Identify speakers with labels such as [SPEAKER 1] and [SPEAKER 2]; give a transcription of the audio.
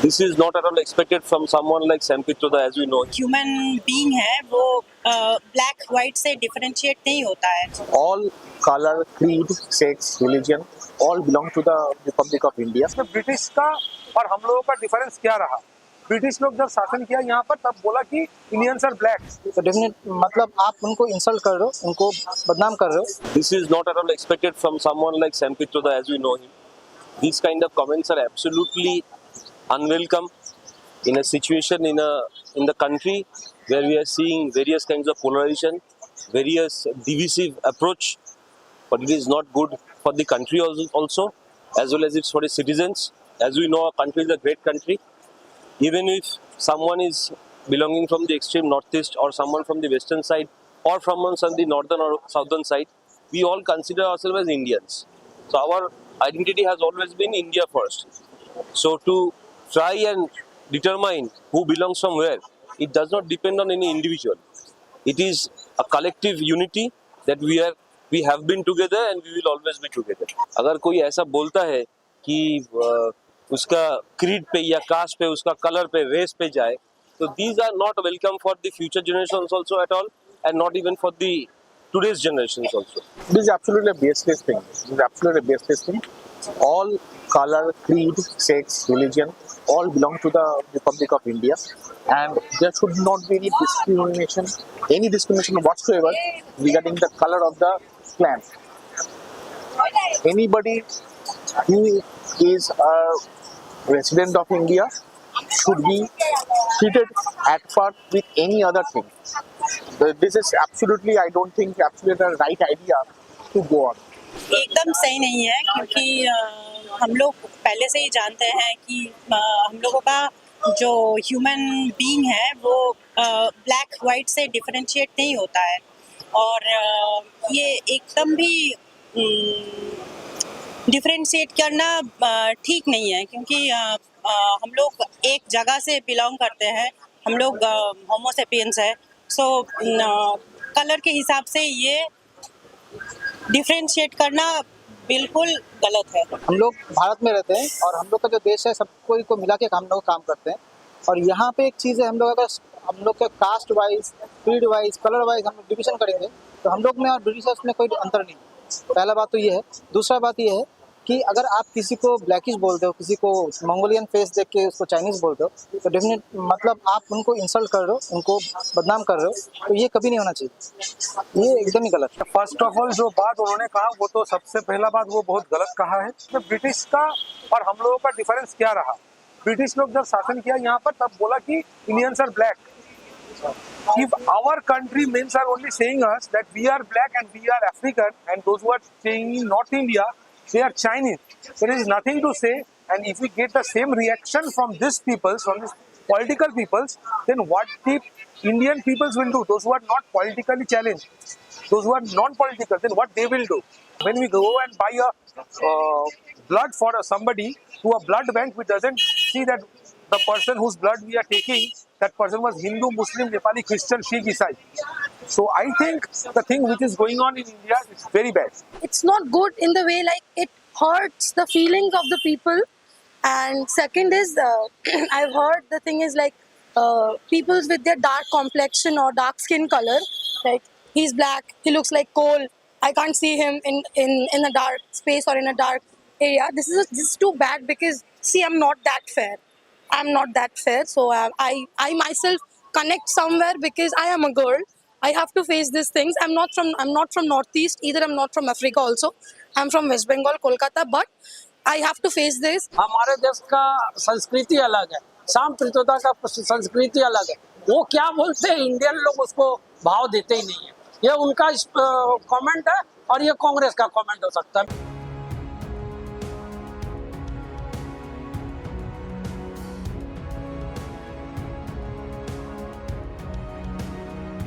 [SPEAKER 1] This is not at all expected from someone like Sam Pitroda, as we know.
[SPEAKER 2] Human being है वो black white से differentiate नहीं होता है.
[SPEAKER 3] All color, creed, sex, religion, all belong to the Republic of India.
[SPEAKER 4] इसमें British का और हम लोगों का डिफरेंस क्या रहा? ब्रिटिश लोग जब शासन किया यहाँ पर तब बोला कि इंडियंस आर ब्लैक.
[SPEAKER 5] तो डेफिनेट मतलब आप उनको इंसल्ट कर रहे हो, उनको बदनाम कर रहे हो.
[SPEAKER 1] This is not at all expected from someone like Sam Pitroda, as we know him. These kind of comments are absolutely unwelcome in a situation in the country where we are seeing various kinds of polarization, various divisive approach, but it is not good for the country also as well as it's for its citizens. As we know, our country is a great country. Even if someone is belonging from the extreme northeast or someone from the western side or from the northern or southern side, we all consider ourselves as Indians. So our identity has always been India first. So to try and determine who belongs from where, it does not depend on any individual. It is a collective unity that we have been together and we will always be together. अगर कोई ऐसा बोलता है कि उसका creed पे या cast पे, उसका कलर पे, रेस पे जाए, तो these are not welcome for the future generations also at all, and not even for the today's generations also.
[SPEAKER 3] This is absolutely a baseless thing. This is absolutely a baseless thing. All color, creed, sex, religion, all belong to the Republic of India, and there should not be any discrimination whatsoever regarding the color of the clan. Anybody who is a resident of India should be treated at par with any other thing. This is absolutely, I don't think, absolutely the right idea to go on.
[SPEAKER 2] एकदम सही नहीं है क्योंकि हम लोग पहले से ही जानते हैं कि हम लोगों का जो ह्यूमन बीइंग है वो ब्लैक वाइट से डिफरेंशिएट नहीं होता है और ये एकदम भी डिफरेंशिएट करना ठीक नहीं है क्योंकि हम लोग एक जगह से बिलोंग करते हैं, हम लोग होमोसेपियंस है. सो कलर के हिसाब से ये डिफरेंशिएट करना बिल्कुल गलत है.
[SPEAKER 5] हम लोग भारत में रहते हैं और हम लोग का जो देश है सब कोई को मिला के हम लोग काम करते हैं. और यहाँ पे एक चीज़ है, हम लोग का caste wise, creed wise, colour wise हम लोग डिविजन करेंगे तो हम लोग में और ब्रिटिशर्स में कोई अंतर नहीं. पहला बात तो ये है. दूसरा बात ये है कि अगर आप किसी को ब्लैकिश बोलते हो, किसी को मंगोलियन फेस देख के उसको चाइनीज बोलते हो, तो डेफिनेट मतलब आप उनको इंसल्ट कर रहे हो, उनको बदनाम कर रहे हो, तो ये कभी नहीं होना चाहिए. ये एकदम ही गलत है.
[SPEAKER 4] फर्स्ट ऑफ ऑल जो बात उन्होंने कहा वो तो सबसे पहला बात वो बहुत गलत कहा है. तो ब्रिटिश का और हम लोगों का डिफरेंस क्या रहा? ब्रिटिश लोग जब शासन किया यहाँ पर तब बोला कि Indians are black. If our country men are only saying us that we are black and we are African, and those who are saying in North India they are Chinese, there is nothing to say. And if we get the same reaction from these peoples, from these political peoples, then what the Indian peoples will do? Those who are not politically challenged, those who are non-political, then what they will do? When we go and buy a blood for somebody to a blood bank, we doesn't see that the person whose blood we are taking, that person was Hindu, Muslim, Nepali, Christian, Sikh, Isai. So I think the thing which is going on in India is very bad.
[SPEAKER 6] It's not good in the way like it hurts the feelings of the people. And second is I've heard the thing is like people with their dark complexion or dark skin color, like he's black, he looks like coal, I can't see him in a dark space or in a dark area. This is too bad because see, I'm not that fair. So I myself connect somewhere because I am a girl. I have to face these things. I'm not from Northeast either. I'm not from Africa also. I'm from West Bengal, Kolkata. But I have to face this.
[SPEAKER 7] हमारे देश का संस्कृति अलग है, साम पित्रोदा का संस्कृति अलग है. वो क्या बोलते हैं, इंडियन लोग उसको भाव देते ही नहीं है. ये उनका कमेंट है और ये कांग्रेस का कमेंट हो सकता है.